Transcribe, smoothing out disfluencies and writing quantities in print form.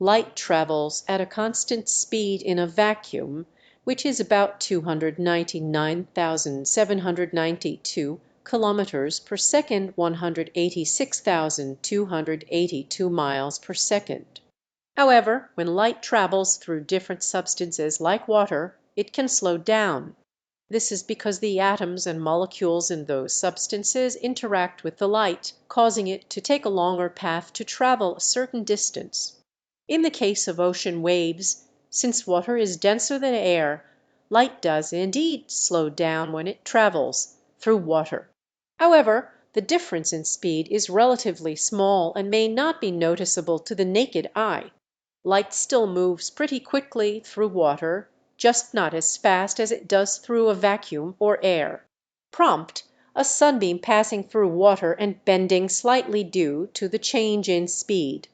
Light travels at a constant speed in a vacuum, which is about 299,792 kilometers per second, 186,282 miles per second. However, when light travels through different substances like water, it can slow down. This is because the atoms and molecules in those substances interact with the light, causing it to take a longer path to travel a certain distance. In the case of ocean waves, since water is denser than air, light does indeed slow down when it travels through water. However, the difference in speed is relatively small and may not be noticeable to the naked eye. Light still moves pretty quickly through water, just not as fast as it does through a vacuum or air. Prompt, a sunbeam passing through water and bending slightly due to the change in speed.